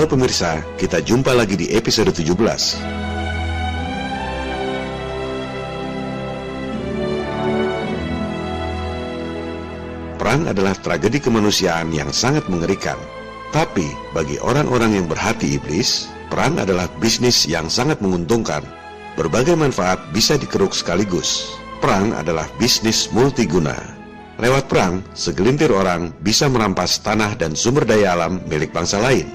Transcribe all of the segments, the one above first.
Para pemirsa, kita jumpa lagi di episode 17. Perang adalah tragedi kemanusiaan yang sangat mengerikan. Tapi, bagi orang-orang yang berhati iblis, perang adalah bisnis yang sangat menguntungkan. Berbagai manfaat bisa dikeruk sekaligus. Perang adalah bisnis multiguna. Lewat perang, segelintir orang bisa merampas tanah dan sumber daya alam milik bangsa lain.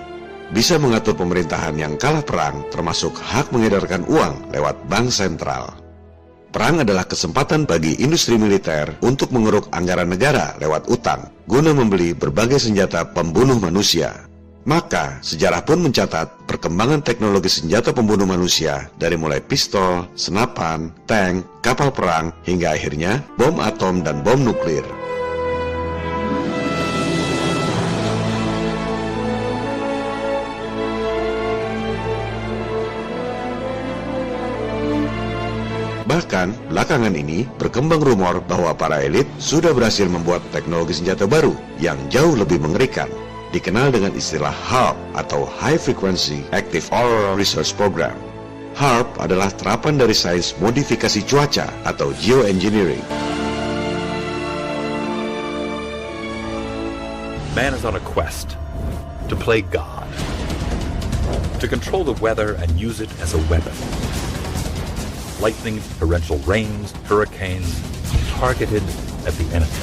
Bisa mengatur pemerintahan yang kalah perang, termasuk hak mengedarkan uang lewat bank sentral. Perang adalah kesempatan bagi industri militer untuk mengeruk anggaran negara lewat utang, guna membeli berbagai senjata pembunuh manusia. Maka, sejarah pun mencatat perkembangan teknologi senjata pembunuh manusia dari mulai pistol, senapan, tank, kapal perang, hingga akhirnya bom atom dan bom nuklir. Bahkan, belakangan ini berkembang rumor bahwa para elit sudah berhasil membuat teknologi senjata baru yang jauh lebih mengerikan, dikenal dengan istilah HAARP atau High Frequency Active Armor Research Program. HAARP adalah terapan dari sains modifikasi cuaca atau geoengineering. Man is on a quest to play God, to control the weather and use it as a weapon. Lightning, torrential rains, hurricanes, targeted at the enemy.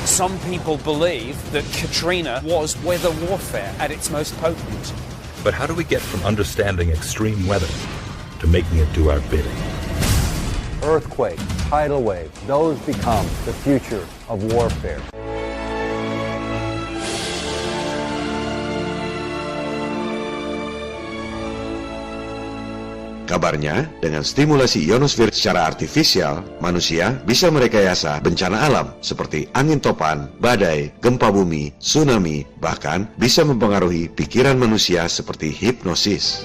Some people believe that Katrina was weather warfare at its most potent. But how do we get from understanding extreme weather to making it do our bidding? Earthquake, tidal wave, those become the future of warfare. Kabarnya, dengan stimulasi ionosfer secara artifisial, manusia bisa merekayasa bencana alam seperti angin topan, badai, gempa bumi, tsunami, bahkan bisa mempengaruhi pikiran manusia seperti hipnosis.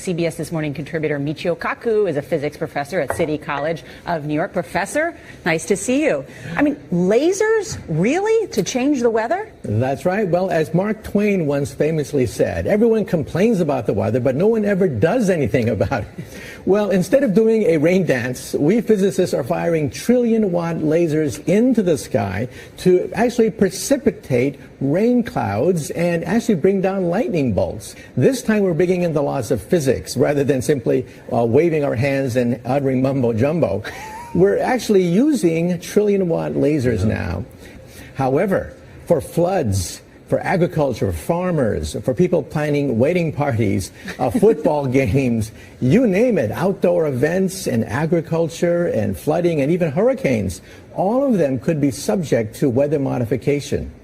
CBS This Morning contributor Michio Kaku is a physics professor at City College of New York. Professor, nice to see you. I mean, lasers, really? To change the weather? That's right. Well, as Mark Twain once famously said, everyone complains about the weather, but no one ever does anything about it. Well, instead of doing a rain dance, we physicists are firing trillion-watt lasers into the sky to actually precipitate rain clouds and actually bring down lightning bolts. This time we're bringing in the laws of physics rather than simply waving our hands and uttering mumbo-jumbo. We're actually using trillion-watt lasers now. However, for floods, for agriculture, farmers, for people planning wedding parties, football games, you name it, outdoor events and agriculture and flooding and even hurricanes, all of them could be subject to weather modification.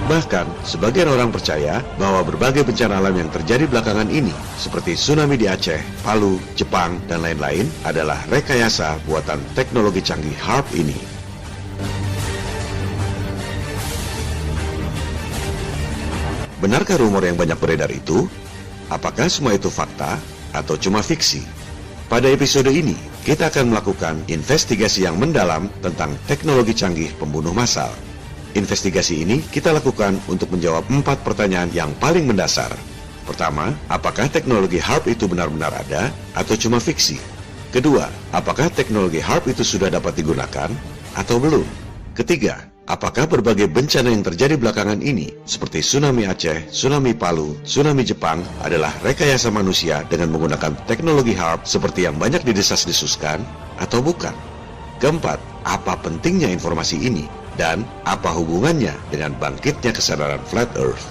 Bahkan, sebagian orang percaya bahwa berbagai bencana alam yang terjadi belakangan ini, seperti tsunami di Aceh, Palu, Jepang, dan lain-lain, adalah rekayasa buatan teknologi canggih HAARP ini. Benarkah rumor yang banyak beredar itu? Apakah semua itu fakta atau cuma fiksi? Pada episode ini, kita akan melakukan investigasi yang mendalam tentang teknologi canggih pembunuh massal. Investigasi ini kita lakukan untuk menjawab 4 pertanyaan yang paling mendasar. Pertama, apakah teknologi HAARP itu benar-benar ada atau cuma fiksi? Kedua, apakah teknologi HAARP itu sudah dapat digunakan atau belum? Ketiga, apakah berbagai bencana yang terjadi belakangan ini, seperti tsunami Aceh, tsunami Palu, tsunami Jepang, adalah rekayasa manusia dengan menggunakan teknologi HAARP seperti yang banyak didesas-desuskan atau bukan? Keempat, apa pentingnya informasi ini? Dan apa hubungannya dengan bangkitnya kesadaran Flat Earth?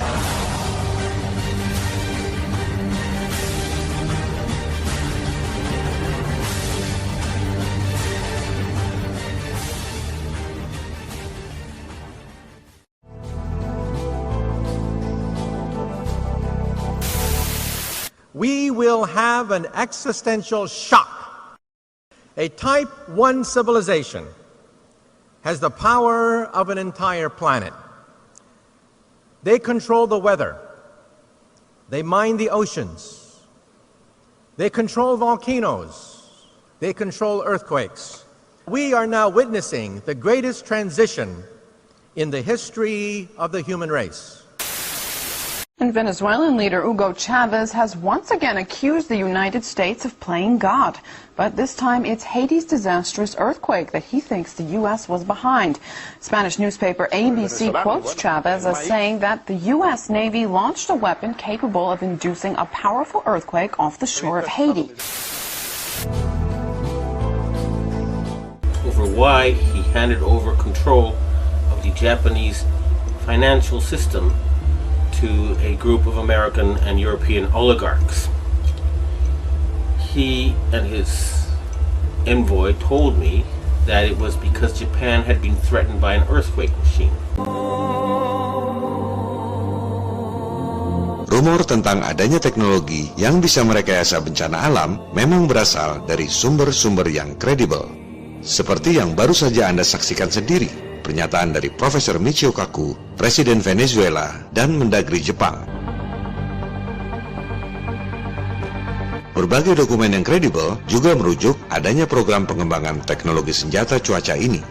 We will have an existential shock. A Type 1 civilization has the power of an entire planet. They control the weather. They mine the oceans. They control volcanoes. They control earthquakes. We are now witnessing the greatest transition in the history of the human race. And Venezuelan leader Hugo Chavez has once again accused the United States of playing God. But this time it's Haiti's disastrous earthquake that he thinks the U.S. was behind. Spanish newspaper ABC quotes Chavez as saying that the U.S. Navy launched a weapon capable of inducing a powerful earthquake off the shore of Haiti. Over why he handed over control of the Japanese financial system to a group of American and European oligarchs. He and his envoy told me that it was because Japan had been threatened by an earthquake machine. Rumor tentang adanya teknologi yang bisa merekayasa bencana alam memang berasal dari sumber-sumber yang kredibel. Seperti yang baru saja Anda saksikan sendiri, pernyataan dari Profesor Michio Kaku, Presiden Venezuela dan Mendagri Jepang. Berbagai dokumen yang kredibel juga merujuk adanya program pengembangan teknologi senjata cuaca ini.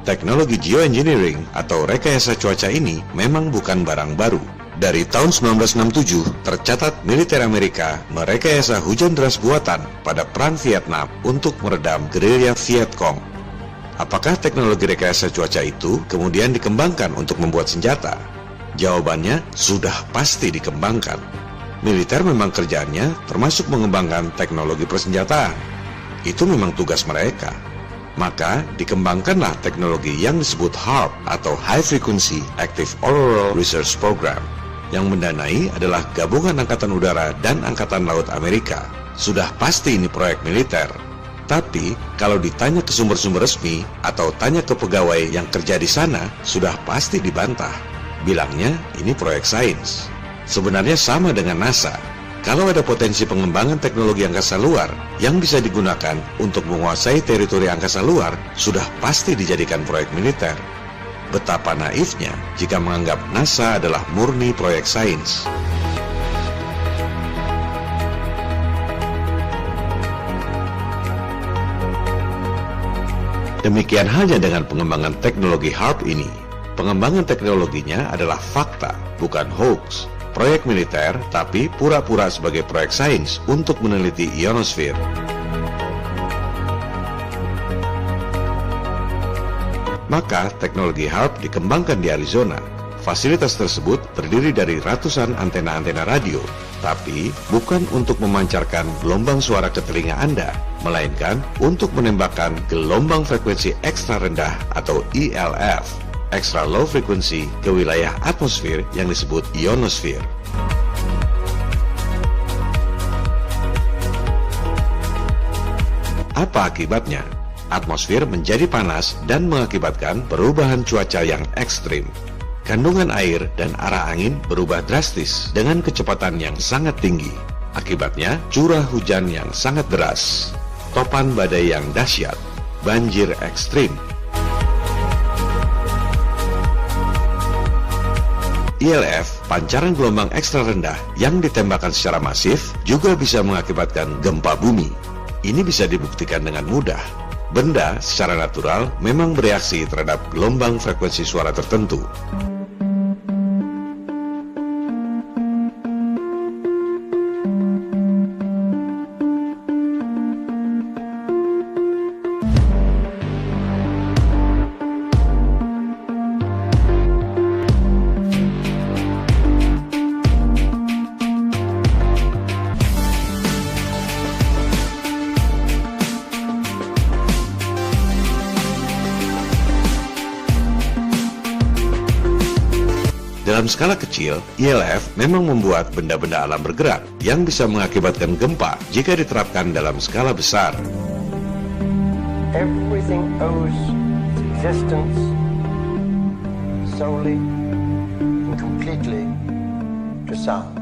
Teknologi geoengineering atau rekayasa cuaca ini memang bukan barang baru. Dari tahun 1967, tercatat militer Amerika merekayasa hujan deras buatan pada Perang Vietnam untuk meredam gerilya Viet Cong. Apakah teknologi rekayasa cuaca itu kemudian dikembangkan untuk membuat senjata? Jawabannya sudah pasti dikembangkan. Militer memang kerjaannya termasuk mengembangkan teknologi persenjataan. Itu memang tugas mereka. Maka dikembangkanlah teknologi yang disebut HAARP atau High Frequency Active Auroral Research Program. Yang mendanai adalah Gabungan Angkatan Udara dan Angkatan Laut Amerika. Sudah pasti ini proyek militer. Tapi, kalau ditanya ke sumber-sumber resmi atau tanya ke pegawai yang kerja di sana, sudah pasti dibantah. Bilangnya ini proyek sains. Sebenarnya sama dengan NASA. Kalau ada potensi pengembangan teknologi angkasa luar yang bisa digunakan untuk menguasai teritori angkasa luar, sudah pasti dijadikan proyek militer. Betapa naifnya jika menganggap NASA adalah murni proyek sains. Demikian halnya dengan pengembangan teknologi HAARP ini. Pengembangan teknologinya adalah fakta, bukan hoax. Proyek militer, tapi pura-pura sebagai proyek sains untuk meneliti ionosfer. Maka teknologi HAARP dikembangkan di Arizona. Fasilitas tersebut terdiri dari ratusan antena-antena radio, tapi bukan untuk memancarkan gelombang suara ke telinga Anda, melainkan untuk menembakkan gelombang frekuensi ekstra rendah atau ELF, extra low frequency, ke wilayah atmosfer yang disebut ionosfer. Apa akibatnya? Atmosfer menjadi panas dan mengakibatkan perubahan cuaca yang ekstrim. Kandungan air dan arah angin berubah drastis dengan kecepatan yang sangat tinggi. Akibatnya, curah hujan yang sangat deras, topan badai yang dahsyat, banjir ekstrim. ELF, pancaran gelombang ekstra rendah yang ditembakkan secara masif, juga bisa mengakibatkan gempa bumi. Ini bisa dibuktikan dengan mudah. Benda secara natural memang bereaksi terhadap gelombang frekuensi suara tertentu. Dalam skala kecil, ELF memang membuat benda-benda alam bergerak yang bisa mengakibatkan gempa jika diterapkan dalam skala besar. Everything owes its existence solely and completely to sound.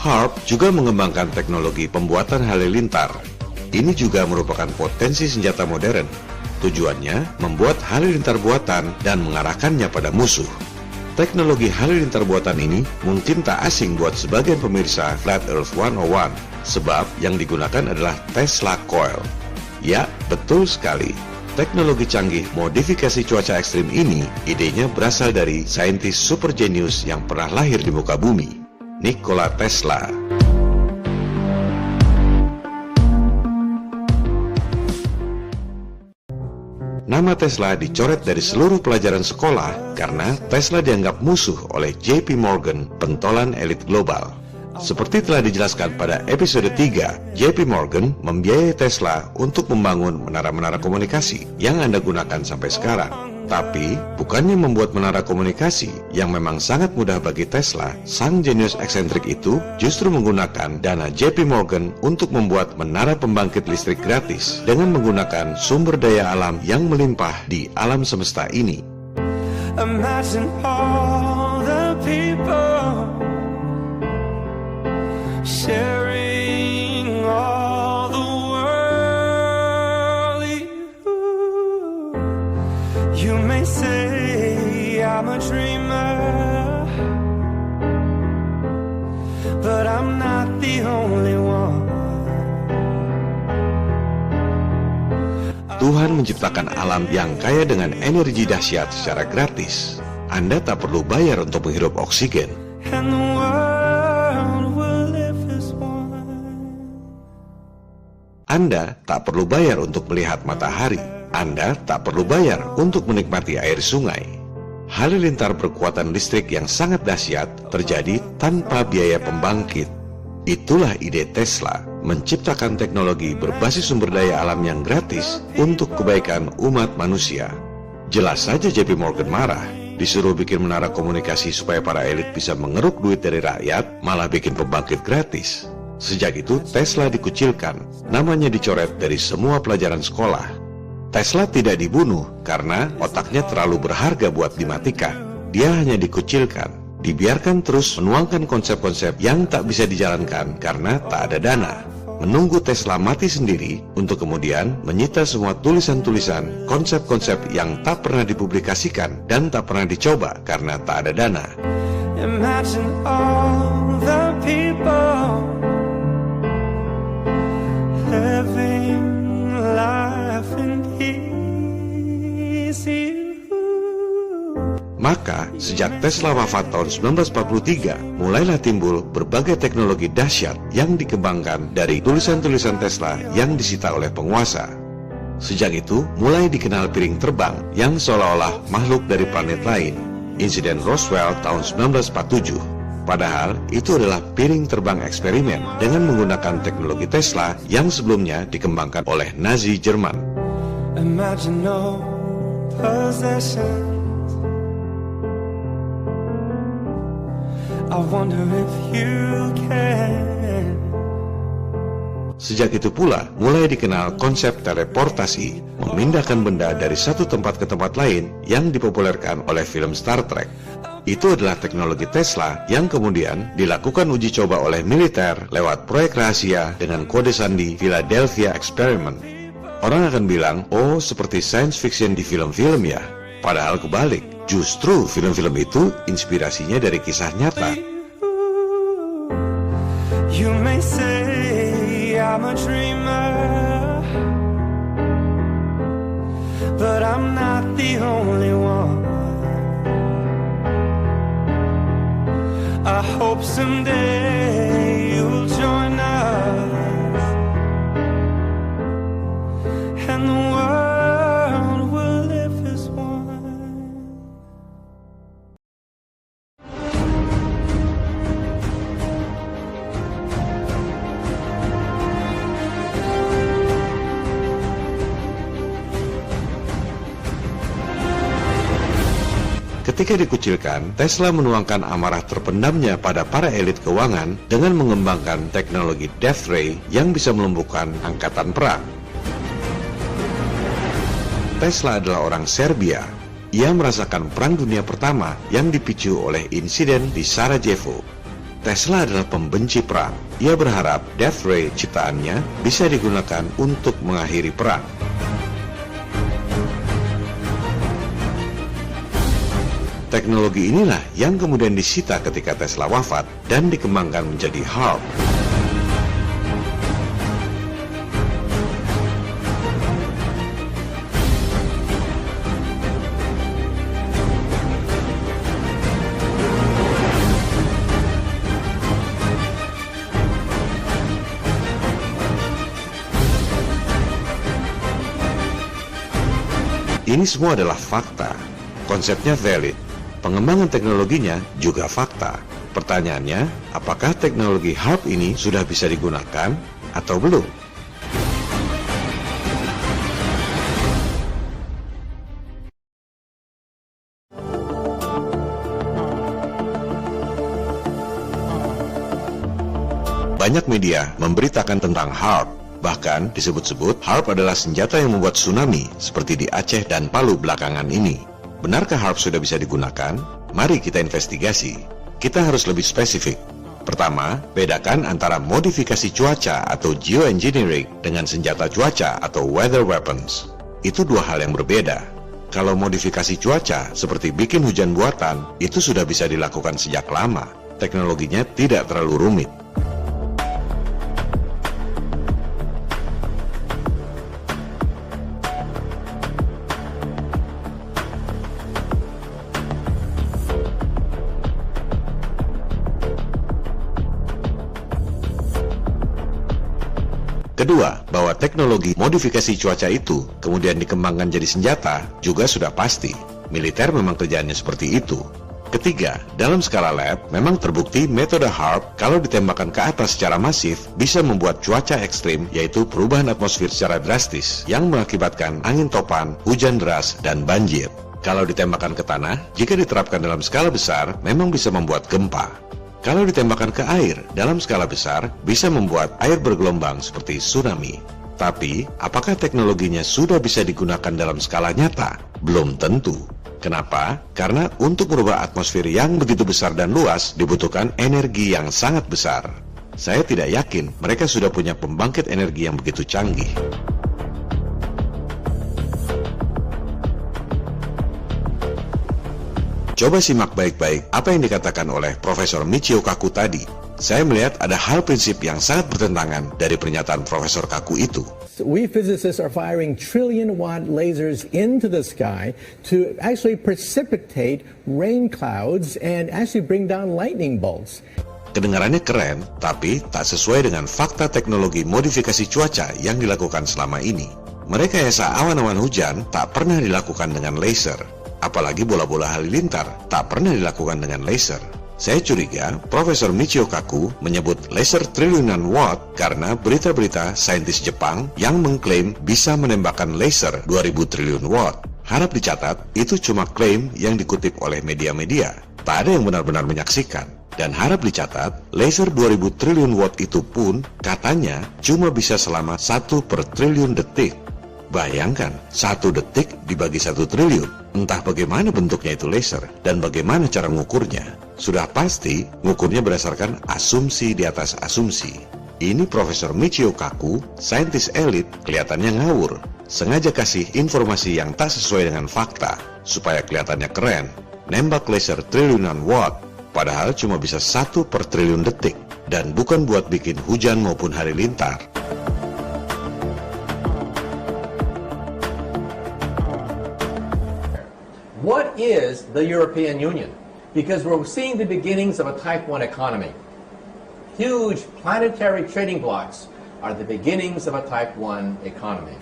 HAARP juga mengembangkan teknologi pembuatan halilintar. Ini juga merupakan potensi senjata modern. Tujuannya membuat halilintar buatan dan mengarahkannya pada musuh. Teknologi halilintar buatan ini mungkin tak asing buat sebagian pemirsa Flat Earth 101, sebab yang digunakan adalah Tesla Coil. Ya, betul sekali. Teknologi canggih modifikasi cuaca ekstrim ini, idenya berasal dari saintis super jenius yang pernah lahir di muka bumi, Nikola Tesla. Nama Tesla dicoret dari seluruh pelajaran sekolah karena Tesla dianggap musuh oleh JP Morgan, pentolan elit global. Seperti telah dijelaskan pada episode 3, JP Morgan membiayai Tesla untuk membangun menara-menara komunikasi yang Anda gunakan sampai sekarang. Tapi, bukannya membuat menara komunikasi yang memang sangat mudah bagi Tesla, sang jenius eksentrik itu justru menggunakan dana JP Morgan untuk membuat menara pembangkit listrik gratis dengan menggunakan sumber daya alam yang melimpah di alam semesta ini. Imagine all the people sharing all the world. You may say I'm a dreamer, but I'm not the only one. Tuhan menciptakan alam yang kaya dengan energi dahsyat secara gratis. Anda tak perlu bayar untuk menghirup oksigen. And the world will live as one. Anda tak perlu bayar untuk melihat matahari. Anda tak perlu bayar untuk menikmati air sungai. Halilintar berkekuatan listrik yang sangat dahsyat terjadi tanpa biaya pembangkit. Itulah ide Tesla, menciptakan teknologi berbasis sumber daya alam yang gratis untuk kebaikan umat manusia. Jelas saja JP Morgan marah, disuruh bikin menara komunikasi supaya para elit bisa mengeruk duit dari rakyat, malah bikin pembangkit gratis. Sejak itu Tesla dikucilkan, namanya dicoret dari semua pelajaran sekolah. Tesla tidak dibunuh karena otaknya terlalu berharga buat dimatikan. Dia hanya dikucilkan, dibiarkan terus menuangkan konsep-konsep yang tak bisa dijalankan karena tak ada dana. Menunggu Tesla mati sendiri untuk kemudian menyita semua tulisan-tulisan, konsep-konsep yang tak pernah dipublikasikan dan tak pernah dicoba karena tak ada dana. Imagine all the people living life in peace. Maka, sejak Tesla wafat tahun 1943, mulailah timbul berbagai teknologi dahsyat yang dikembangkan dari tulisan-tulisan Tesla yang disita oleh penguasa. Sejak itu, mulai dikenal piring terbang yang seolah-olah makhluk dari planet lain. Insiden Roswell tahun 1947. Padahal, itu adalah piring terbang eksperimen dengan menggunakan teknologi Tesla yang sebelumnya dikembangkan oleh Nazi Jerman. Imagine no possession. I wonder if you can. Sejak itu pula mulai dikenal konsep teleportasi, memindahkan benda dari satu tempat ke tempat lain yang dipopulerkan oleh film Star Trek. Itu adalah teknologi Tesla yang kemudian dilakukan uji coba oleh militer lewat proyek rahasia dengan kode sandi Philadelphia Experiment. Orang akan bilang, oh seperti science fiction di film-film ya. Padahal kebalik. Justru film-film itu inspirasinya dari kisah nyata. You may say I'm a dreamer, but I'm not the only one. I hope someday you'll join us, and the world will live as one. Ketika dikucilkan, Tesla menuangkan amarah terpendamnya pada para elit keuangan dengan mengembangkan teknologi Death Ray yang bisa melumpuhkan angkatan perang. Tesla adalah orang Serbia. Ia merasakan Perang Dunia Pertama yang dipicu oleh insiden di Sarajevo. Tesla adalah pembenci perang. Ia berharap Death Ray ciptaannya bisa digunakan untuk mengakhiri perang. Teknologi inilah yang kemudian disita ketika Tesla wafat dan dikembangkan menjadi HAARP. Ini semua adalah fakta. Konsepnya valid. Pengembangan teknologinya juga fakta. Pertanyaannya, apakah teknologi HAARP ini sudah bisa digunakan atau belum? Banyak media memberitakan tentang HAARP. Bahkan disebut-sebut HAARP adalah senjata yang membuat tsunami seperti di Aceh dan Palu belakangan ini. Benarkah HAARP sudah bisa digunakan? Mari kita investigasi. Kita harus lebih spesifik. Pertama, bedakan antara modifikasi cuaca atau geoengineering dengan senjata cuaca atau weather weapons. Itu dua hal yang berbeda. Kalau modifikasi cuaca seperti bikin hujan buatan, itu sudah bisa dilakukan sejak lama. Teknologinya tidak terlalu rumit. Kedua, bahwa teknologi modifikasi cuaca itu kemudian dikembangkan jadi senjata juga sudah pasti. Militer memang kerjaannya seperti itu. Ketiga, dalam skala lab memang terbukti metode HAARP kalau ditembakkan ke atas secara masif bisa membuat cuaca ekstrim, yaitu perubahan atmosfer secara drastis yang mengakibatkan angin topan, hujan deras, dan banjir. Kalau ditembakkan ke tanah, jika diterapkan dalam skala besar memang bisa membuat gempa. Kalau ditembakkan ke air dalam skala besar, bisa membuat air bergelombang seperti tsunami. Tapi, apakah teknologinya sudah bisa digunakan dalam skala nyata? Belum tentu. Kenapa? Karena untuk merubah atmosfer yang begitu besar dan luas, dibutuhkan energi yang sangat besar. Saya tidak yakin mereka sudah punya pembangkit energi yang begitu canggih. Coba simak baik-baik apa yang dikatakan oleh Profesor Michio Kaku tadi. Saya melihat ada hal prinsip yang sangat bertentangan dari pernyataan Profesor Kaku itu. We physicists are firing trillion-watt lasers into the sky to actually precipitate rain clouds and actually bring down lightning bolts. Kedengarannya keren, tapi tak sesuai dengan fakta teknologi modifikasi cuaca yang dilakukan selama ini. Merekayasa awan-awan hujan tak pernah dilakukan dengan laser. Apalagi bola-bola halilintar tak pernah dilakukan dengan laser. Saya curiga Profesor Michio Kaku menyebut laser triliunan watt karena berita-berita saintis Jepang yang mengklaim bisa menembakkan laser 2000 triliun watt. Harap dicatat, itu cuma klaim yang dikutip oleh media-media. Tak ada yang benar-benar menyaksikan. Dan harap dicatat, laser 2000 triliun watt itu pun katanya cuma bisa selama 1 per triliun detik. Bayangkan, 1 detik dibagi 1 triliun. Entah bagaimana bentuknya itu laser dan bagaimana cara mengukurnya. Sudah pasti, mengukurnya berdasarkan asumsi di atas asumsi. Ini Profesor Michio Kaku, saintis elit, kelihatannya ngawur. Sengaja kasih informasi yang tak sesuai dengan fakta, supaya kelihatannya keren. Nembak laser triliunan watt, padahal cuma bisa 1 per triliun detik. Dan bukan buat bikin hujan maupun halilintar. What is the European Union? Because we're seeing the beginnings of a Type 1 economy. Huge planetary trading blocks are the beginnings of a Type 1 economy.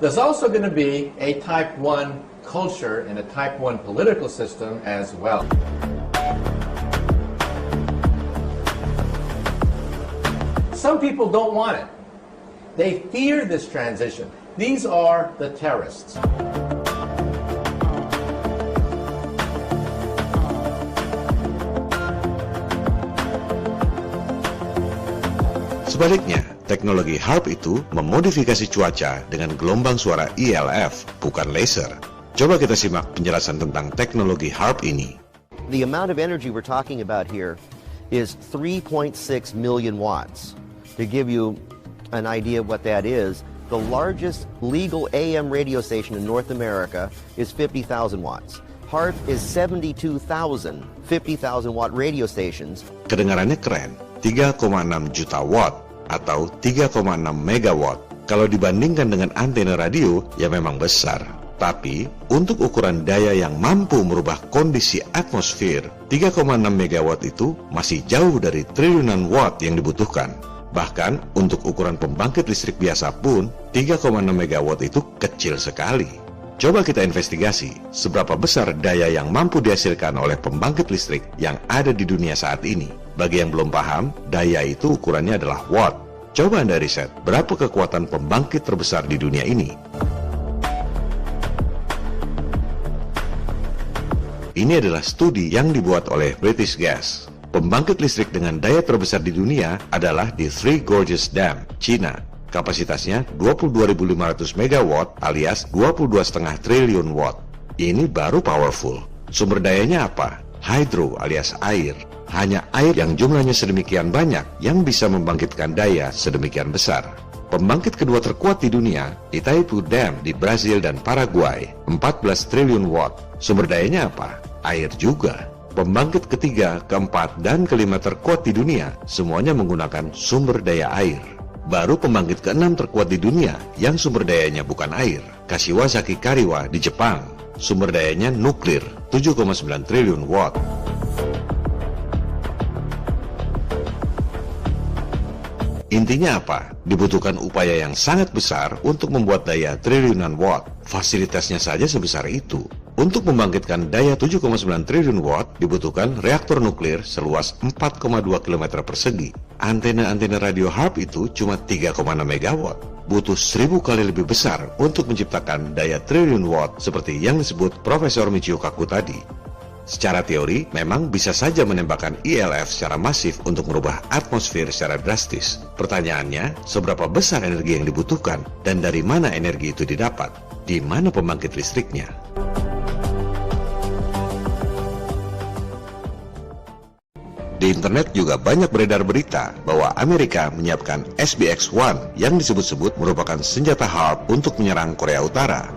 There's also going to be a Type 1 culture and a Type 1 political system as well. Some people don't want it. They fear this transition. These are the terrorists. Sebaliknya, teknologi HAARP itu memodifikasi cuaca dengan gelombang suara ELF, bukan laser. Coba kita simak penjelasan tentang teknologi HARP ini. The amount of energy we're talking about here is 3.6 million watts. To give you an idea of what that is, the largest legal AM radio station in North America is 50,000 watts. HARP is 72,000 50,000 watt radio stations. Kedengarannya keren, 3,6 juta watt atau 3,6 megawatt. Kalau dibandingkan dengan antena radio, ya memang besar. Tapi, untuk ukuran daya yang mampu merubah kondisi atmosfer, 3,6 megawatt itu masih jauh dari triliunan watt yang dibutuhkan. Bahkan, untuk ukuran pembangkit listrik biasa pun, 3,6 megawatt itu kecil sekali. Coba kita investigasi seberapa besar daya yang mampu dihasilkan oleh pembangkit listrik yang ada di dunia saat ini. Bagi yang belum paham, daya itu ukurannya adalah watt. Coba Anda riset, berapa kekuatan pembangkit terbesar di dunia ini? Ini adalah studi yang dibuat oleh British Gas. Pembangkit listrik dengan daya terbesar di dunia adalah di Three Gorges Dam, China. Kapasitasnya 22.500 megawatt alias 22,5 triliun watt. Ini baru powerful. Sumber dayanya apa? Hydro alias air. Hanya air yang jumlahnya sedemikian banyak yang bisa membangkitkan daya sedemikian besar. Pembangkit kedua terkuat di dunia, Itaipu Dam di Brazil dan Paraguay, 14 triliun watt. Sumber dayanya apa? Air juga. Pembangkit ketiga, keempat, dan kelima terkuat di dunia, semuanya menggunakan sumber daya air. Baru pembangkit keenam terkuat di dunia, yang sumber dayanya bukan air, Kashiwazaki Kariwa di Jepang. Sumber dayanya nuklir, 7,9 triliun watt. Intinya apa? Dibutuhkan upaya yang sangat besar untuk membuat daya triliunan watt. Fasilitasnya saja sebesar itu. Untuk membangkitkan daya 7,9 triliun watt, dibutuhkan reaktor nuklir seluas 4,2 km persegi. Antena-antena radio HARP itu cuma 3,6 megawatt. Butuh 1000 kali lebih besar untuk menciptakan daya triliun watt seperti yang disebut Profesor Michio Kaku tadi. Secara teori, memang bisa saja menembakkan ILF secara masif untuk merubah atmosfer secara drastis. Pertanyaannya, seberapa besar energi yang dibutuhkan dan dari mana energi itu didapat? Di mana pembangkit listriknya? Di internet juga banyak beredar berita bahwa Amerika menyiapkan SBX-1 yang disebut-sebut merupakan senjata HARP untuk menyerang Korea Utara.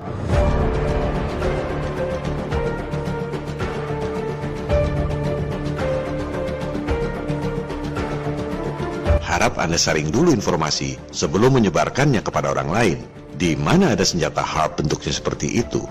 Harap Anda saring dulu informasi sebelum menyebarkannya kepada orang lain. Di mana ada senjata HARP bentuknya seperti itu?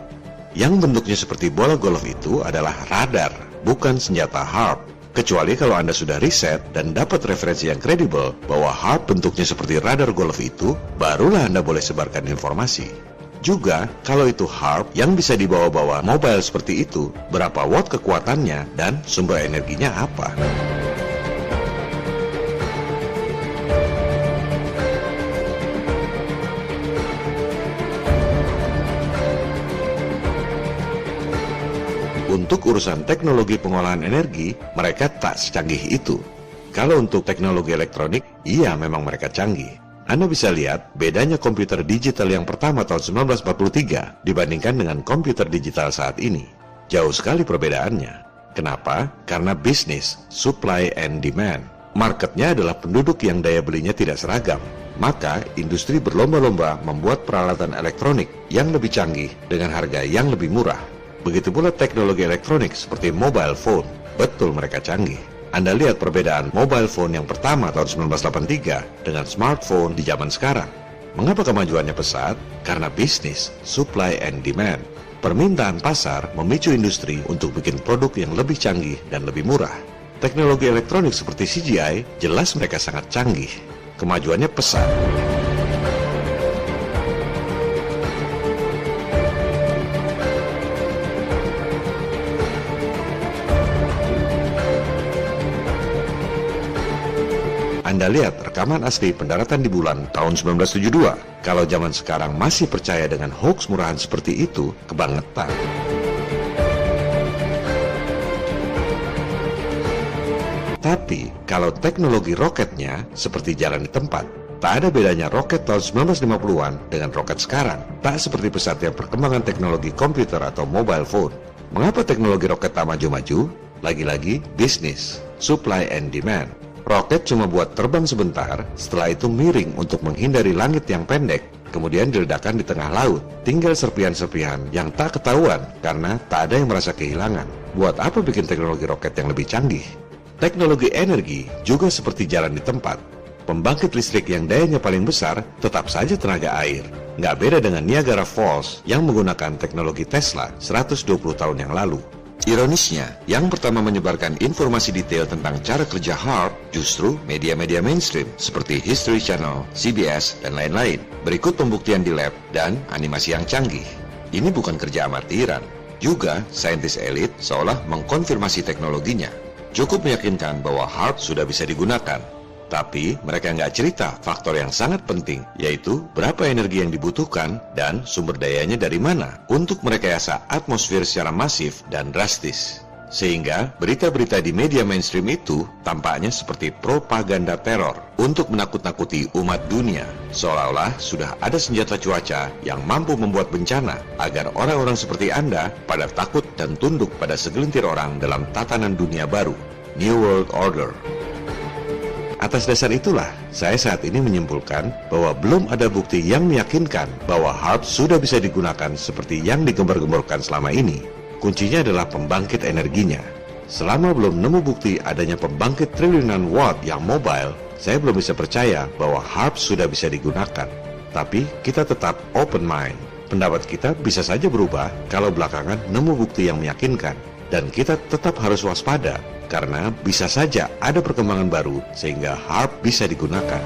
Yang bentuknya seperti bola golf itu adalah radar, bukan senjata HARP. Kecuali kalau Anda sudah riset dan dapat referensi yang kredibel bahwa HARP bentuknya seperti radar golf itu, barulah Anda boleh sebarkan informasi. Juga, kalau itu HARP yang bisa dibawa-bawa mobile seperti itu, berapa watt kekuatannya dan sumber energinya apa? Untuk urusan teknologi pengolahan energi, mereka tak secanggih itu. Kalau untuk teknologi elektronik, iya memang mereka canggih. Anda bisa lihat bedanya komputer digital yang pertama tahun 1943 dibandingkan dengan komputer digital saat ini. Jauh sekali perbedaannya. Kenapa? Karena bisnis, supply and demand. Marketnya adalah penduduk yang daya belinya tidak seragam. Maka, industri berlomba-lomba membuat peralatan elektronik yang lebih canggih dengan harga yang lebih murah. Begitu pula teknologi elektronik seperti mobile phone, betul mereka canggih. Anda lihat perbedaan mobile phone yang pertama tahun 1983 dengan smartphone di zaman sekarang. Mengapa kemajuannya pesat? Karena bisnis, supply and demand. Permintaan pasar memicu industri untuk bikin produk yang lebih canggih dan lebih murah. Teknologi elektronik seperti CGI, jelas mereka sangat canggih. Kemajuannya pesat. Anda lihat rekaman asli pendaratan di bulan tahun 1972. Kalau zaman sekarang masih percaya dengan hoax murahan seperti itu, kebangetan. Tapi, kalau teknologi roketnya seperti jalan di tempat, tak ada bedanya roket tahun 1950-an dengan roket sekarang. Tak seperti pesatnya perkembangan teknologi komputer atau mobile phone. Mengapa teknologi roket tak maju-maju? Lagi-lagi bisnis, supply and demand. Roket cuma buat terbang sebentar, setelah itu miring untuk menghindari langit yang pendek, kemudian diledakkan di tengah laut. Tinggal serpihan-serpihan yang tak ketahuan karena tak ada yang merasa kehilangan. Buat apa bikin teknologi roket yang lebih canggih? Teknologi energi juga seperti jalan di tempat. Pembangkit listrik yang dayanya paling besar tetap saja tenaga air. Nggak beda dengan Niagara Falls yang menggunakan teknologi Tesla 120 tahun yang lalu. Ironisnya, yang pertama menyebarkan informasi detail tentang cara kerja HAARP justru media-media mainstream seperti History Channel, CBS, dan lain-lain. Berikut pembuktian di lab dan animasi yang canggih. Ini bukan kerja amatiran. Juga, saintis elit seolah mengkonfirmasi teknologinya. Cukup meyakinkan bahwa HAARP sudah bisa digunakan. Tapi mereka nggak cerita faktor yang sangat penting, yaitu berapa energi yang dibutuhkan dan sumber dayanya dari mana untuk merekayasa atmosfer secara masif dan drastis. Sehingga berita-berita di media mainstream itu tampaknya seperti propaganda teror untuk menakut-nakuti umat dunia, seolah-olah sudah ada senjata cuaca yang mampu membuat bencana agar orang-orang seperti Anda pada takut dan tunduk pada segelintir orang dalam tatanan dunia baru, New World Order. Atas dasar itulah, saya saat ini menyimpulkan bahwa belum ada bukti yang meyakinkan bahwa HAARP sudah bisa digunakan seperti yang digembar-gemborkan selama ini. Kuncinya adalah pembangkit energinya. Selama belum nemu bukti adanya pembangkit triliunan watt yang mobile, saya belum bisa percaya bahwa HAARP sudah bisa digunakan. Tapi kita tetap open mind. Pendapat kita bisa saja berubah kalau belakangan nemu bukti yang meyakinkan. Dan kita tetap harus waspada, karena bisa saja ada perkembangan baru sehingga HAARP bisa digunakan.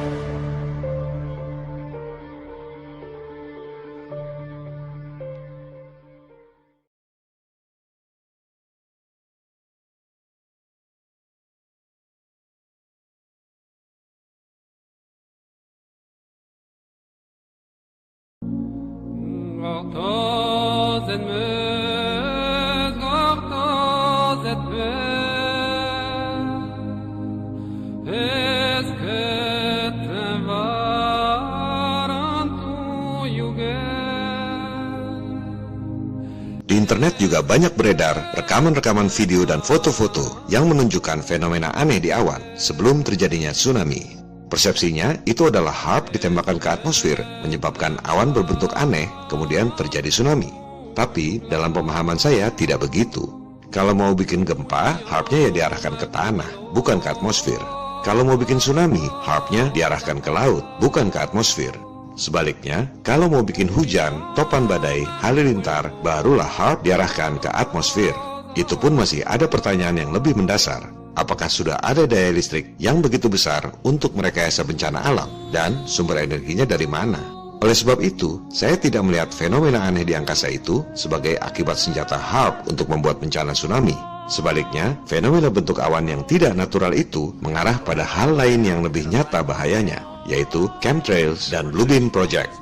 Di internet juga banyak beredar rekaman-rekaman video dan foto-foto yang menunjukkan fenomena aneh di awan sebelum terjadinya tsunami. Persepsinya itu adalah HAARP ditembakkan ke atmosfer menyebabkan awan berbentuk aneh kemudian terjadi tsunami. Tapi dalam pemahaman saya tidak begitu. Kalau mau bikin gempa, HAARP-nya ya diarahkan ke tanah, bukan ke atmosfer. Kalau mau bikin tsunami, HAARP-nya diarahkan ke laut, bukan ke atmosfer. Sebaliknya, kalau mau bikin hujan, topan badai, halilintar, barulah HAARP diarahkan ke atmosfer. Itu pun masih ada pertanyaan yang lebih mendasar. Apakah sudah ada daya listrik yang begitu besar untuk merekayasa bencana alam? Dan sumber energinya dari mana? Oleh sebab itu, saya tidak melihat fenomena aneh di angkasa itu sebagai akibat senjata HAARP untuk membuat bencana tsunami. Sebaliknya, fenomena bentuk awan yang tidak natural itu mengarah pada hal lain yang lebih nyata bahayanya, yaitu chemtrails dan Blue Beam Project.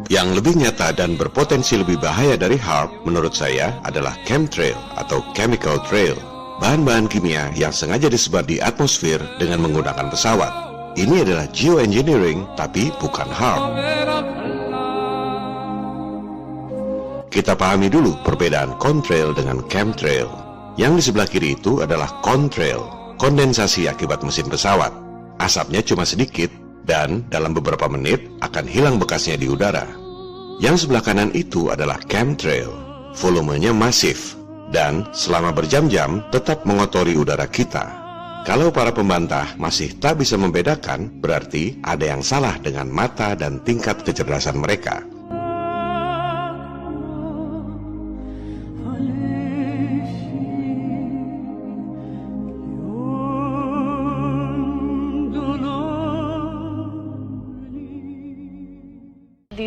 Yang lebih nyata dan berpotensi lebih bahaya dari HAARP menurut saya adalah chemtrail atau chemical trail. Bahan-bahan kimia yang sengaja disebar di atmosfer dengan menggunakan pesawat. Ini adalah geoengineering tapi bukan HAARP. Kita pahami dulu perbedaan contrail dengan chemtrail. Yang di sebelah kiri itu adalah contrail, kondensasi akibat mesin pesawat. Asapnya cuma sedikit dan dalam beberapa menit akan hilang bekasnya di udara. Yang sebelah kanan itu adalah chemtrail, volumenya masif dan selama berjam-jam tetap mengotori udara kita. Kalau para pembantah masih tak bisa membedakan, berarti ada yang salah dengan mata dan tingkat kecerdasan mereka.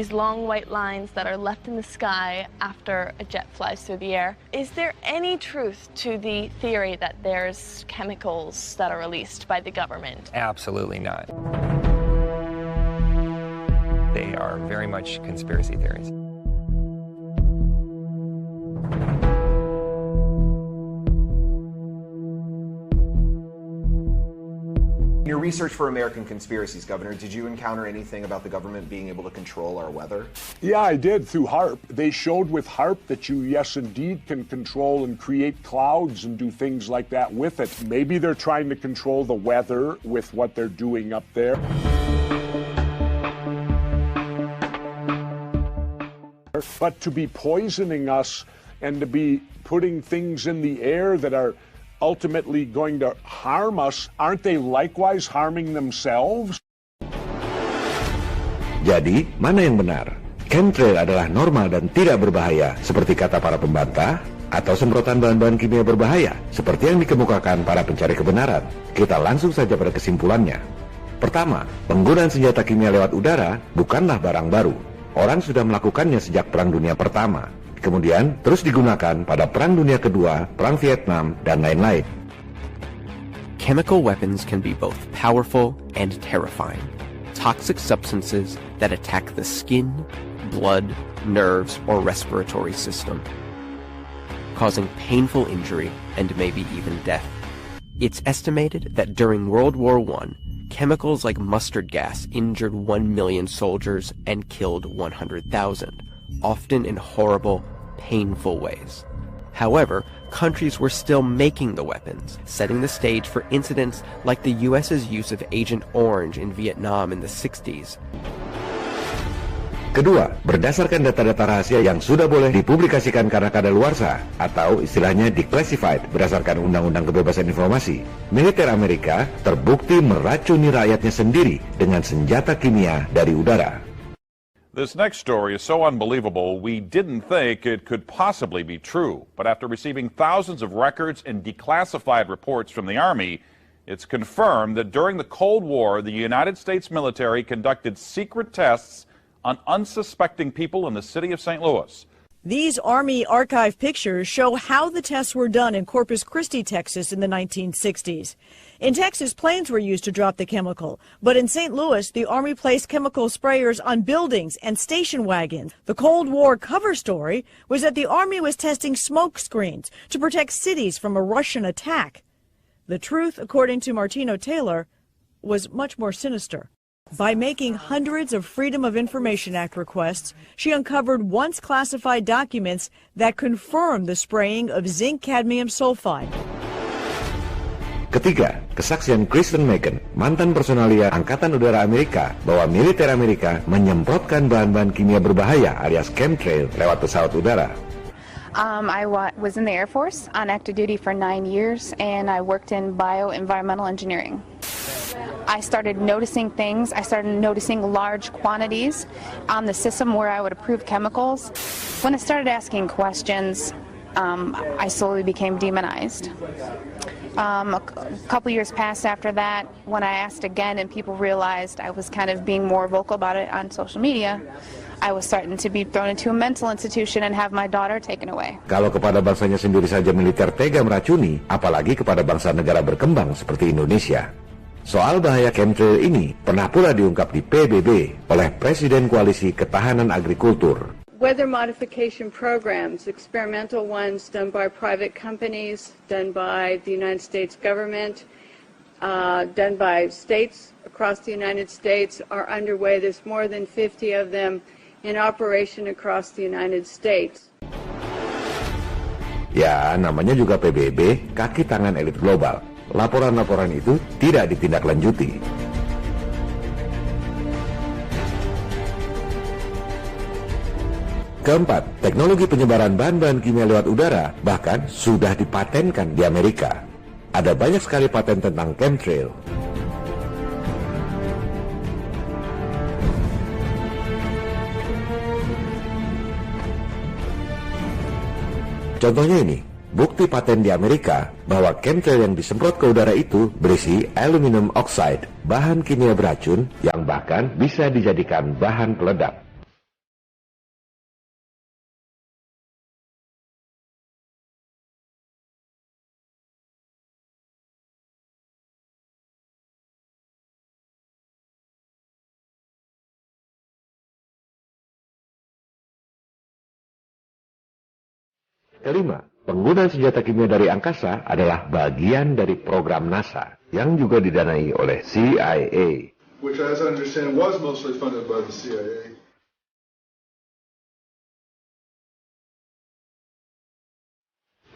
these long white lines that are left in the sky after a jet flies through the air. Is there any truth to the theory that there's chemicals that are released by the government? Absolutely not. They are very much conspiracy theories. In your research for American conspiracies, Governor, did you encounter anything about the government being able to control our weather? Yeah, I did, through HAARP. They showed with HAARP that you, yes, indeed, can control and create clouds and do things like that with it. Maybe they're trying to control the weather with what they're doing up there. But to be poisoning us and to be putting things in the air that are ultimately going to harm us, aren't they likewise harming themselves? Jadi, mana yang benar? Chemtrail adalah normal dan tidak berbahaya, seperti kata para pembantah, atau semprotan bahan-bahan kimia berbahaya, seperti yang dikemukakan para pencari kebenaran? Kita langsung saja pada kesimpulannya. Pertama, penggunaan senjata kimia lewat udara bukanlah barang baru. Orang sudah melakukannya sejak Perang Dunia Pertama. Kemudian terus digunakan pada Perang Dunia Kedua, Perang Vietnam, dan lain-lain. Chemical weapons can be both powerful and terrifying. Toxic substances that attack the skin, blood, nerves, or respiratory system, causing painful injury and maybe even death. It's estimated that during World War I, chemicals like mustard gas injured 1 million soldiers and killed 100,000. Often in horrible, painful ways. However, countries were still making the weapons, setting the stage for incidents like the US's use of Agent Orange in Vietnam in the 60s. Kedua, berdasarkan data-data rahasia yang sudah boleh dipublikasikan karena kadaluarsa atau istilahnya declassified berdasarkan Undang-Undang Kebebasan Informasi, militer Amerika terbukti meracuni rakyatnya sendiri dengan senjata kimia dari udara. This next story is so unbelievable, we didn't think it could possibly be true. But after receiving thousands of records and declassified reports from the Army, it's confirmed that during the Cold War, the United States military conducted secret tests on unsuspecting people in the city of St. Louis. These Army archive pictures show how the tests were done in Corpus Christi, Texas in the 1960s. In Texas, planes were used to drop the chemical, but in St. Louis, the Army placed chemical sprayers on buildings and station wagons. The Cold War cover story was that the Army was testing smoke screens to protect cities from a Russian attack. The truth, according to Martino Taylor, was much more sinister. By making hundreds of Freedom of Information Act requests, she uncovered once classified documents that confirmed the spraying of zinc-cadmium sulfide. Ketiga, kesaksian Kristen Megan, mantan personalia Angkatan Udara Amerika, bahwa militer Amerika menyemprotkan bahan-bahan kimia berbahaya alias chemtrail lewat pesawat udara. I was in the Air Force on active duty for 9 years, and I worked in bioenvironmental engineering. I started noticing things. I started noticing large quantities on the system where I would approve chemicals. When I started asking questions, I slowly became demonized. A couple years passed after that when I asked again and people realized I was kind of being more vocal about it on social media. I was starting to be thrown into a mental institution and have my daughter taken away. Kalau kepada bangsanya sendiri saja militer tega meracuni, apalagi kepada bangsa negara berkembang seperti Indonesia. Soal bahaya chemtrail ini pernah pula diungkap di PBB oleh Presiden Koalisi Ketahanan Agrikultur. Weather modification programs, experimental ones done by private companies, done by the United States government, done by states across the United States are underway. There's more than 50 of them in operation across the United States. Ya, namanya juga PBB, kaki tangan elit global. Laporan-laporan itu tidak ditindaklanjuti. Keempat, teknologi penyebaran bahan-bahan kimia lewat udara bahkan sudah dipatenkan di Amerika. Ada banyak sekali paten tentang chemtrail. Contohnya ini, bukti paten di Amerika bahwa chemtrail yang disemprot ke udara itu berisi aluminium oxide, bahan kimia beracun yang bahkan bisa dijadikan bahan peledak. Kelima, penggunaan senjata kimia dari angkasa adalah bagian dari program NASA yang juga didanai oleh CIA. Which, as I understand, was mostly funded by the CIA.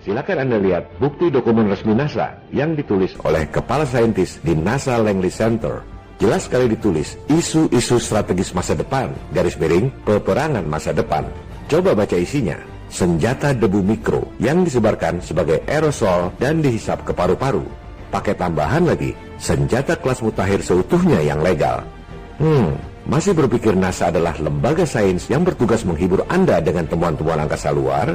Silakan Anda lihat bukti dokumen resmi NASA yang ditulis oleh Kepala Saintis di NASA Langley Center. Jelas sekali ditulis, isu-isu strategis masa depan, garis miring, peperangan masa depan. Coba baca isinya. Senjata debu mikro yang disebarkan sebagai aerosol dan dihisap ke paru-paru. Pakai tambahan lagi, senjata kelas mutakhir seutuhnya yang legal. Masih berpikir NASA adalah lembaga sains yang bertugas menghibur Anda dengan temuan-temuan angkasa luar?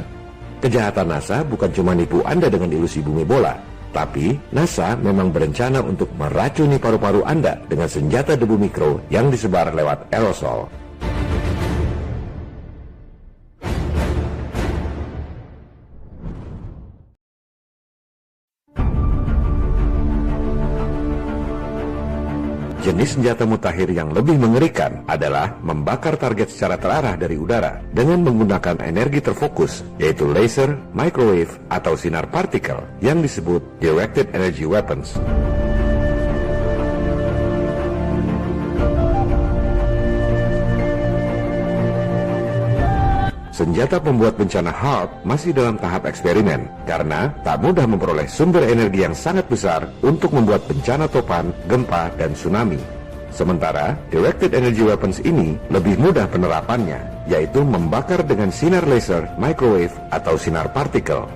Kejahatan NASA bukan cuma nipu Anda dengan ilusi bumi bola, tapi NASA memang berencana untuk meracuni paru-paru Anda dengan senjata debu mikro yang disebar lewat aerosol. Jenis senjata mutakhir yang lebih mengerikan adalah membakar target secara terarah dari udara dengan menggunakan energi terfokus, yaitu laser, microwave, atau sinar partikel yang disebut directed energy weapons. Senjata pembuat bencana HAARP masih dalam tahap eksperimen karena tak mudah memperoleh sumber energi yang sangat besar untuk membuat bencana topan, gempa, dan tsunami. Sementara, directed energy weapons ini lebih mudah penerapannya, yaitu membakar dengan sinar laser, microwave, atau sinar partikel.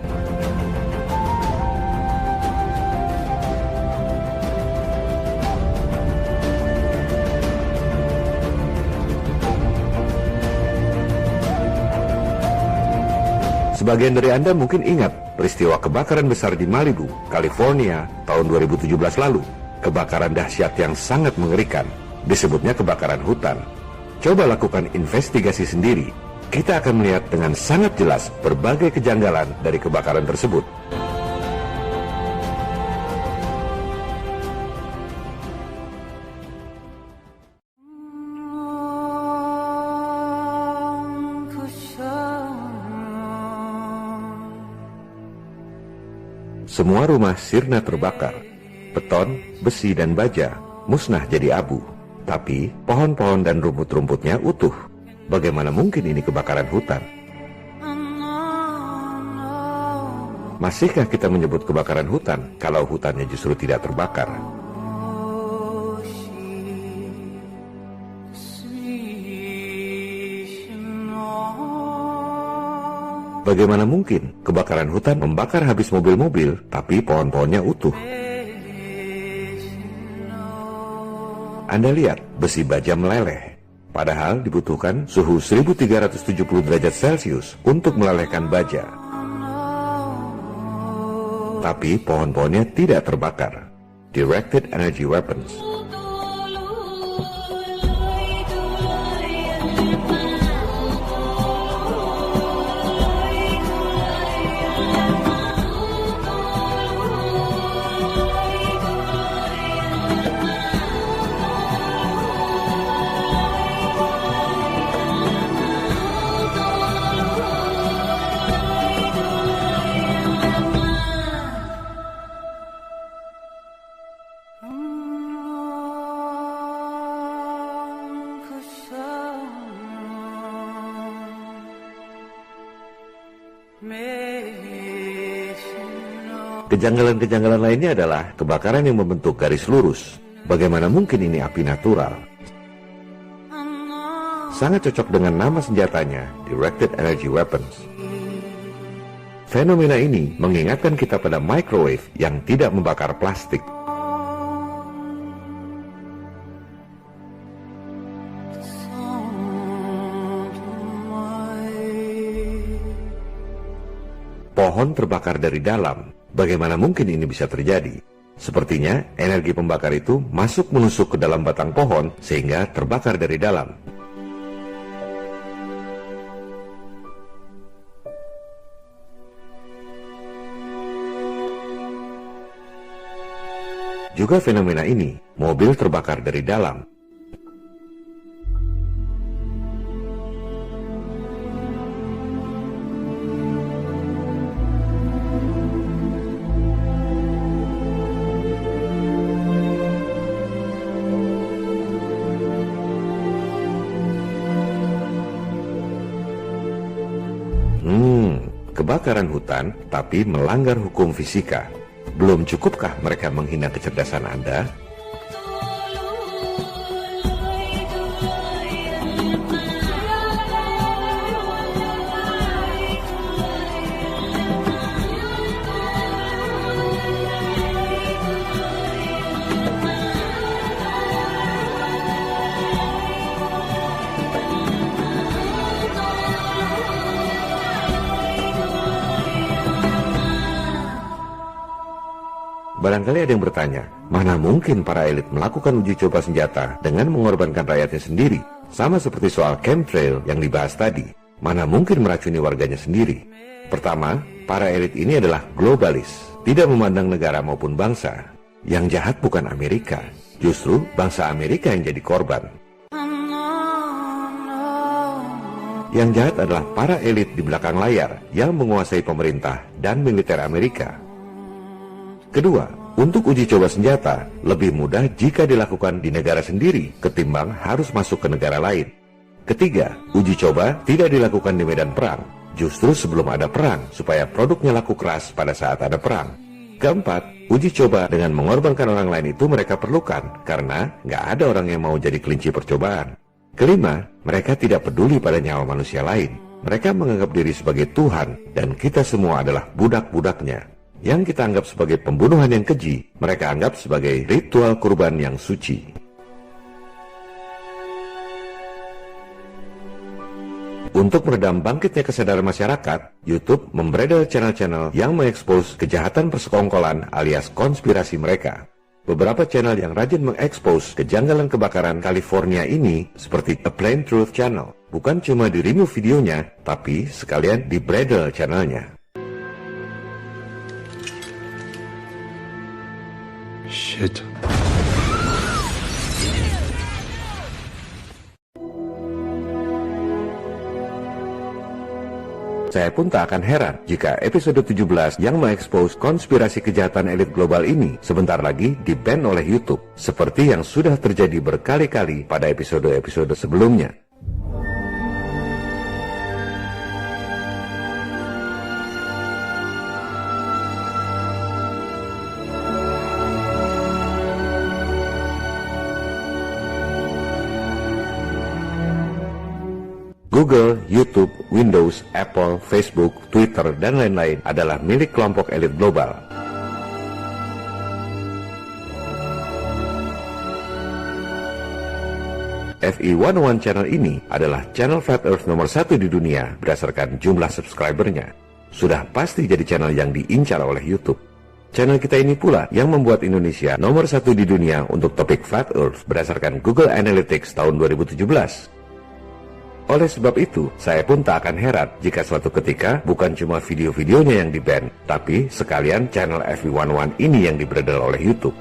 Sebagian dari Anda mungkin ingat peristiwa kebakaran besar di Malibu, California, tahun 2017 lalu. Kebakaran dahsyat yang sangat mengerikan, disebutnya kebakaran hutan. Coba lakukan investigasi sendiri. Kita akan melihat dengan sangat jelas berbagai kejanggalan dari kebakaran tersebut. Semua rumah sirna terbakar. Beton, besi, dan baja musnah jadi abu. Tapi pohon-pohon dan rumput-rumputnya utuh. Bagaimana mungkin ini kebakaran hutan? Masihkah kita menyebut kebakaran hutan kalau hutannya justru tidak terbakar? Bagaimana mungkin kebakaran hutan membakar habis mobil-mobil, tapi pohon-pohonnya utuh? Anda lihat, besi baja meleleh. Padahal dibutuhkan suhu 1370 derajat Celcius untuk melelehkan baja. Tapi pohon-pohonnya tidak terbakar. Directed energy weapons. Kejanggalan-kejanggalan lainnya adalah kebakaran yang membentuk garis lurus. Bagaimana mungkin ini api natural? Sangat cocok dengan nama senjatanya, Directed Energy Weapons. Fenomena ini mengingatkan kita pada microwave yang tidak membakar plastik. Pohon terbakar dari dalam. Bagaimana mungkin ini bisa terjadi? Sepertinya energi pembakar itu masuk menusuk ke dalam batang pohon sehingga terbakar dari dalam. Juga fenomena ini, mobil terbakar dari dalam. kebakaran hutan, tapi melanggar hukum fisika. Belum cukupkah mereka menghina kecerdasan Anda? Barangkali ada yang bertanya, mana mungkin para elit melakukan uji coba senjata dengan mengorbankan rakyatnya sendiri? Sama seperti soal chemtrail yang dibahas tadi, mana mungkin meracuni warganya sendiri? Pertama, para elit ini adalah globalis, tidak memandang negara maupun bangsa. Yang jahat bukan Amerika, justru bangsa Amerika yang jadi korban. Yang jahat adalah para elit di belakang layar yang menguasai pemerintah dan militer Amerika. Kedua, untuk uji coba senjata lebih mudah jika dilakukan di negara sendiri ketimbang harus masuk ke negara lain. Ketiga, uji coba tidak dilakukan di medan perang, justru sebelum ada perang supaya produknya laku keras pada saat ada perang. Keempat, uji coba dengan mengorbankan orang lain itu mereka perlukan karena nggak ada orang yang mau jadi kelinci percobaan. Kelima, mereka tidak peduli pada nyawa manusia lain. Mereka menganggap diri sebagai Tuhan dan kita semua adalah budak-budaknya. Yang kita anggap sebagai pembunuhan yang keji, mereka anggap sebagai ritual kurban yang suci. Untuk meredam bangkitnya kesadaran masyarakat, YouTube membredel channel-channel yang mengekspos kejahatan persekongkolan alias konspirasi mereka. Beberapa channel yang rajin mengekspos kejanggalan kebakaran California ini seperti A Plain Truth Channel, bukan cuma di-remove videonya, tapi sekalian di-bredel channelnya. Shit. Saya pun tak akan heran jika episode 17 yang mengekspos konspirasi kejahatan elit global ini sebentar lagi di-ban oleh YouTube, seperti yang sudah terjadi berkali-kali pada episode-episode sebelumnya. Google, YouTube, Windows, Apple, Facebook, Twitter, dan lain-lain adalah milik kelompok elit global. FE101 channel ini adalah channel Flat Earth nomor 1 di dunia berdasarkan jumlah subscribernya. Sudah pasti jadi channel yang diincar oleh YouTube. Channel kita ini pula yang membuat Indonesia nomor 1 di dunia untuk topik Flat Earth berdasarkan Google Analytics tahun 2017. Oleh sebab itu, saya pun tak akan heran jika suatu ketika bukan cuma video-videonya yang di-ban, tapi sekalian channel FE101 ini yang dibredel oleh YouTube.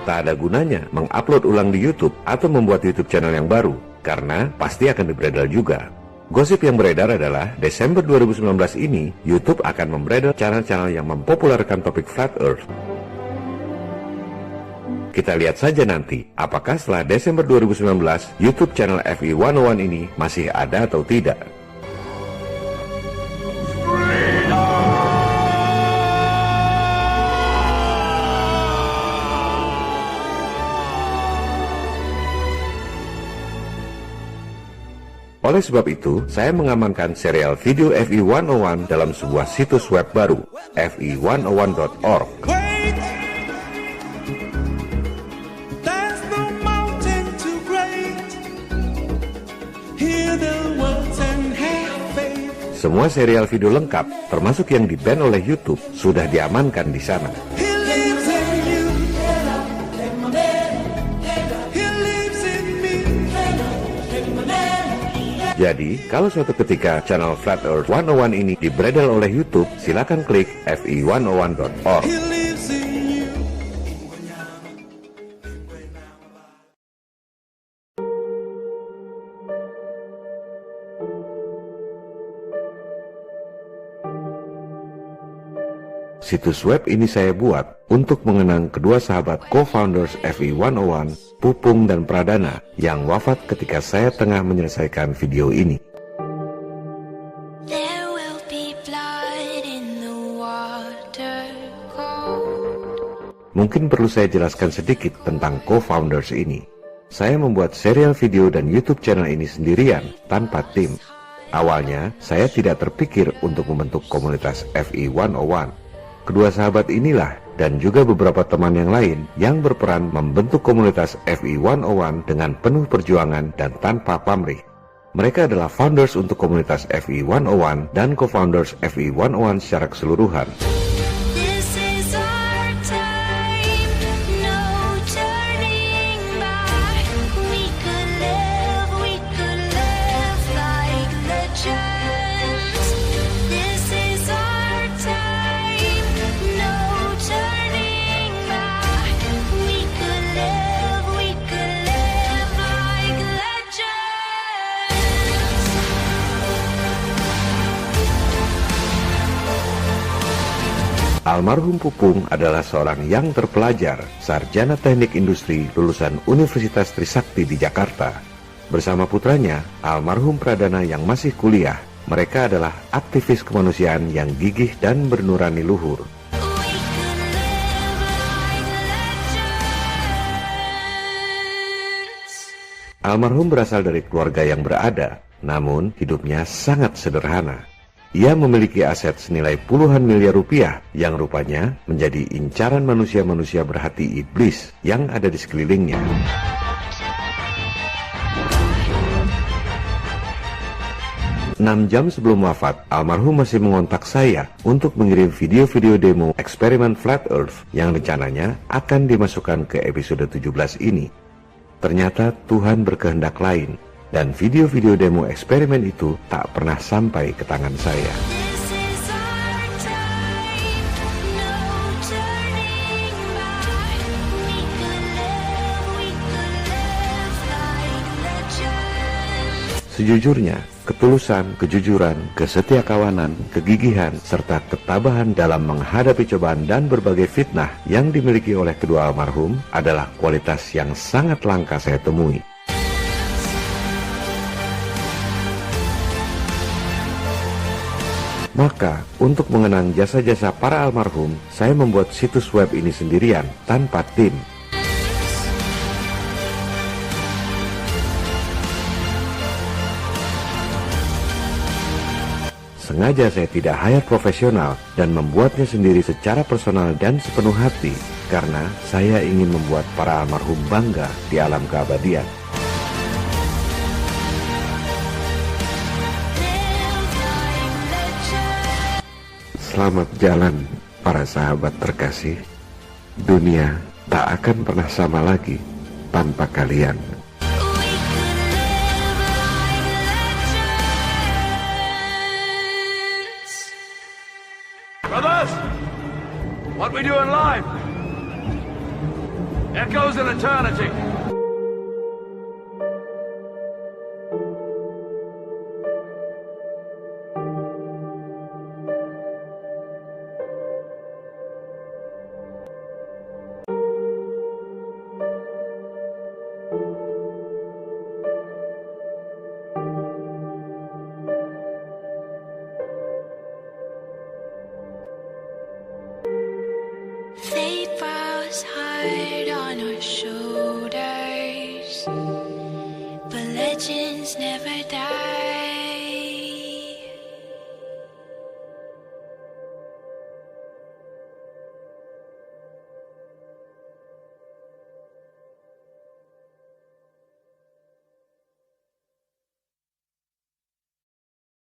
Tak ada gunanya mengupload ulang di YouTube atau membuat YouTube channel yang baru, karena pasti akan dibredel juga. Gosip yang beredar adalah Desember 2019 ini, YouTube akan membredel channel-channel yang mempopulerkan topik Flat Earth. Kita lihat saja nanti, apakah setelah Desember 2019, YouTube channel FE101 ini masih ada atau tidak. Oleh sebab itu, saya mengamankan serial video FE101 dalam sebuah situs web baru, fe101.org. Semua serial video lengkap, termasuk yang di-ban oleh YouTube, sudah diamankan di sana. Jadi, kalau suatu ketika channel Flat Earth 101 ini dibredel oleh YouTube, silakan klik fe101.org. Situs web ini saya buat untuk mengenang kedua sahabat co-founders FE101, Pupung dan Pradana, yang wafat ketika saya tengah menyelesaikan video ini. Mungkin perlu saya jelaskan sedikit tentang co-founders ini. Saya membuat serial video dan YouTube channel ini sendirian, tanpa tim. Awalnya, saya tidak terpikir untuk membentuk komunitas FE 101. Kedua sahabat inilah dan juga beberapa teman yang lain yang berperan membentuk komunitas FE 101 dengan penuh perjuangan dan tanpa pamrih. Mereka adalah founders untuk komunitas FE 101 dan co-founders FE 101 secara keseluruhan. Almarhum Pupung adalah seorang yang terpelajar, sarjana teknik industri lulusan Universitas Trisakti di Jakarta. Bersama putranya, almarhum Pradana yang masih kuliah, mereka adalah aktivis kemanusiaan yang gigih dan bernurani luhur. Almarhum berasal dari keluarga yang berada, namun hidupnya sangat sederhana. Ia memiliki aset senilai puluhan miliar rupiah yang rupanya menjadi incaran manusia-manusia berhati iblis yang ada di sekelilingnya. Enam jam sebelum wafat, almarhum masih mengontak saya untuk mengirim video-video demo eksperimen Flat Earth yang rencananya akan dimasukkan ke episode 17 ini. Ternyata Tuhan berkehendak lain. Dan video-video demo eksperimen itu tak pernah sampai ke tangan saya. Sejujurnya, ketulusan, kejujuran, kesetiakawanan, kegigihan, serta ketabahan dalam menghadapi cobaan dan berbagai fitnah yang dimiliki oleh kedua almarhum adalah kualitas yang sangat langka saya temui. Maka, untuk mengenang jasa-jasa para almarhum, saya membuat situs web ini sendirian, tanpa tim. Sengaja saya tidak hire profesional dan membuatnya sendiri secara personal dan sepenuh hati, karena saya ingin membuat para almarhum bangga di alam keabadian. Selamat jalan, para sahabat terkasih. Dunia tak akan pernah sama lagi tanpa kalian. Brothers, what we do in life echoes in eternity.